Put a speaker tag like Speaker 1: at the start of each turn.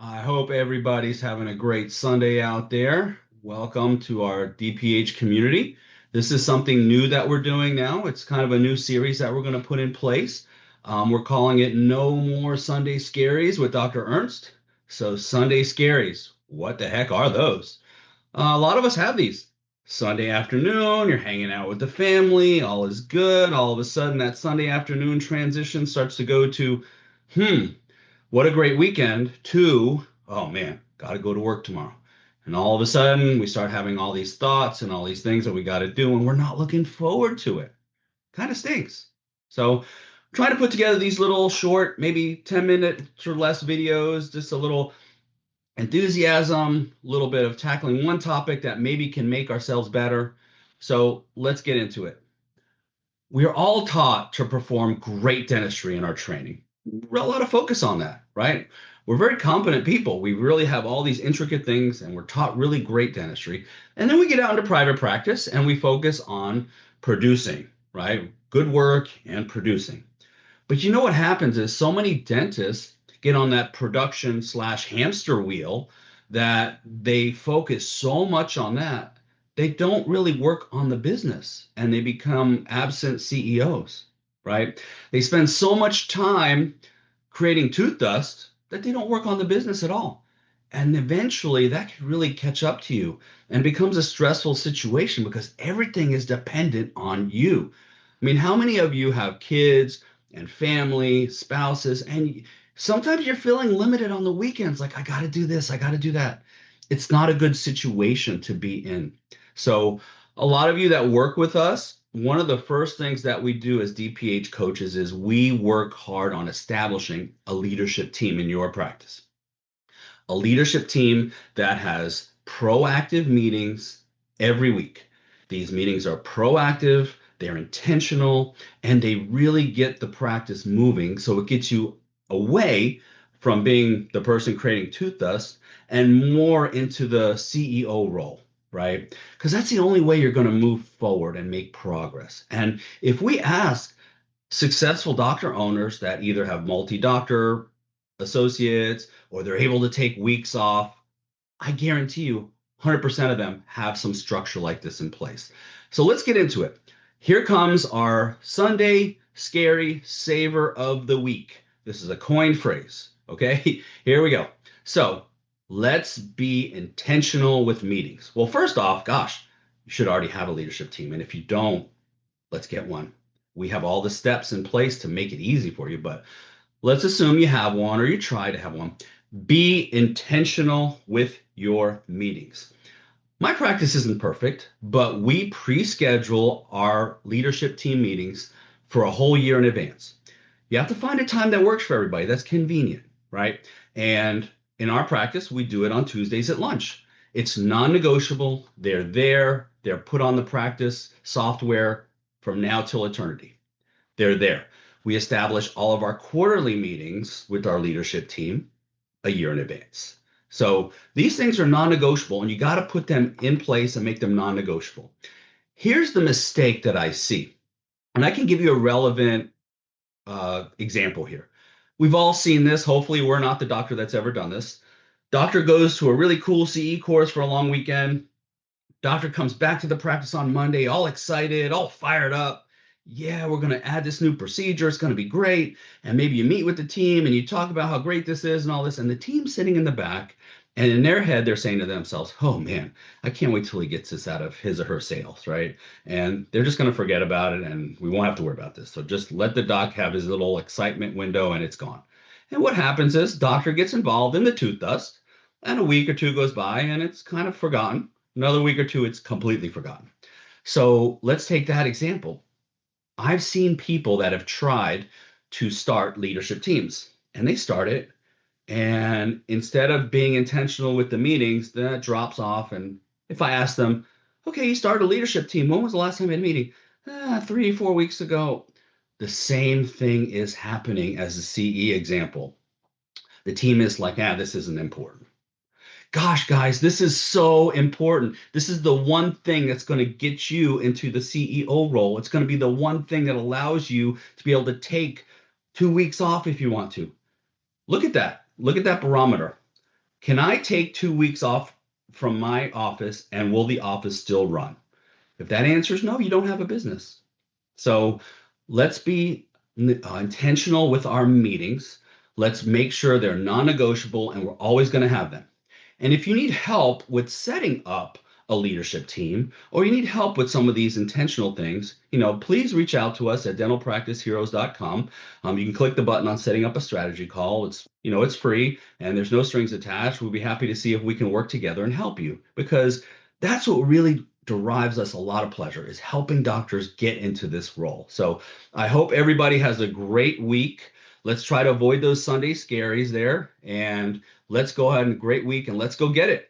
Speaker 1: I hope everybody's having a great Sunday out there. Welcome to our DPH community. This is something new that we're doing now. It's kind of a new series that we're going to put in place. We're calling it No More Sunday Scaries with Dr. Ernst. So, Sunday Scaries, what the heck are those? A lot of us have these. Sunday afternoon, you're hanging out with the family, all is good. All of a sudden, that Sunday afternoon transition starts to go to, hmm, what a great weekend, to, oh man, got to go to work tomorrow. And all of a sudden, we start having all these thoughts and all these things that we got to do, and we're not looking forward to it. Kind of stinks. So, trying to put together these little short, maybe 10 minutes or less videos, just a little enthusiasm, a little bit of tackling one topic that maybe can make ourselves better. So, let's get into it. We are all taught to perform great dentistry in our training. A lot of focus on that, right? We're very competent people. We really have all these intricate things and we're taught really great dentistry. And then we get out into private practice and we focus on producing, right? Good work and producing. But you know what happens is so many dentists get on that production slash hamster wheel that they focus so much on that, they don't really work on the business and they become absent CEOs, right? They spend so much time creating tooth dust that they don't work on the business at all. And eventually that could really catch up to you and becomes a stressful situation because everything is dependent on you. I mean, how many of you have kids and family, spouses, and sometimes you're feeling limited on the weekends, like, I got to do this, I got to do that. It's not a good situation to be in. So, a lot of you that work with us, one of the first things that we do as DPH coaches is we work hard on establishing a leadership team in your practice. A leadership team that has proactive meetings every week. These meetings are proactive, they're intentional, and they really get the practice moving. So it gets you away from being the person creating tooth dust and more into the CEO role, right? Because that's the only way you're going to move forward and make progress. And if we ask successful doctor owners that either have multi-doctor associates or they're able to take weeks off, I guarantee you 100% of them have some structure like this in place. So let's get into it. Here comes our Sunday scary saver of the week. This is a coined phrase. Okay, here we go. So let's be intentional with meetings. Well, first off, gosh, you should already have a leadership team. And if you don't, let's get one. We have all the steps in place to make it easy for you, but let's assume you have one or you try to have one. Be intentional with your meetings. My practice isn't perfect, but we pre-schedule our leadership team meetings for a whole year in advance. You have to find a time that works for everybody, that's convenient, right? And in our practice, we do it on Tuesdays at lunch. It's non-negotiable. They're there. They're put on the practice software from now till eternity. They're there. We establish all of our quarterly meetings with our leadership team a year in advance. So these things are non-negotiable and you got to put them in place and make them non-negotiable. Here's the mistake that I see, and I can give you a relevant example here. We've all seen this. Hopefully, we're not the doctor that's ever done this. Doctor goes to a really cool CE course for a long weekend. Doctor comes back to the practice on Monday, all excited, all fired up. Yeah, we're going to add this new procedure. It's going to be great. And maybe you meet with the team and you talk about how great this is and all this. And the team's sitting in the back. And in their head, they're saying to themselves, oh man, I can't wait till he gets this out of his or her sales, right? And they're just going to forget about it and we won't have to worry about this. So just let the doc have his little excitement window and it's gone. And what happens is doctor gets involved in the tooth dust and a week or two goes by and it's kind of forgotten. Another week or two, it's completely forgotten. So let's take that example. I've seen people that have tried to start leadership teams and they start it. And instead of being intentional with the meetings, that drops off. And if I ask them, okay, you started a leadership team, when was the last time you had a meeting? 3 or 4 weeks ago. The same thing is happening as the CE example. The team is like, this isn't important. Gosh, guys, this is so important. This is the one thing that's going to get you into the CEO role. It's going to be the one thing that allows you to be able to take 2 weeks off if you want to. Look at that. Look at that barometer. Can I take 2 weeks off from my office and will the office still run? If that answer is no, you don't have a business. So let's be intentional with our meetings. Let's make sure they're non-negotiable and we're always going to have them. And if you need help with setting up a leadership team or you need help with some of these intentional things, please reach out to us at dentalpracticeheroes.com. You can click the button on setting up a strategy call. It's free and there's no strings attached. We'll be happy to see if we can work together and help you because that's what really derives us a lot of pleasure is helping doctors get into this role. So I hope everybody has a great week. Let's try to avoid those Sunday scaries there and let's go ahead and great week and let's go get it.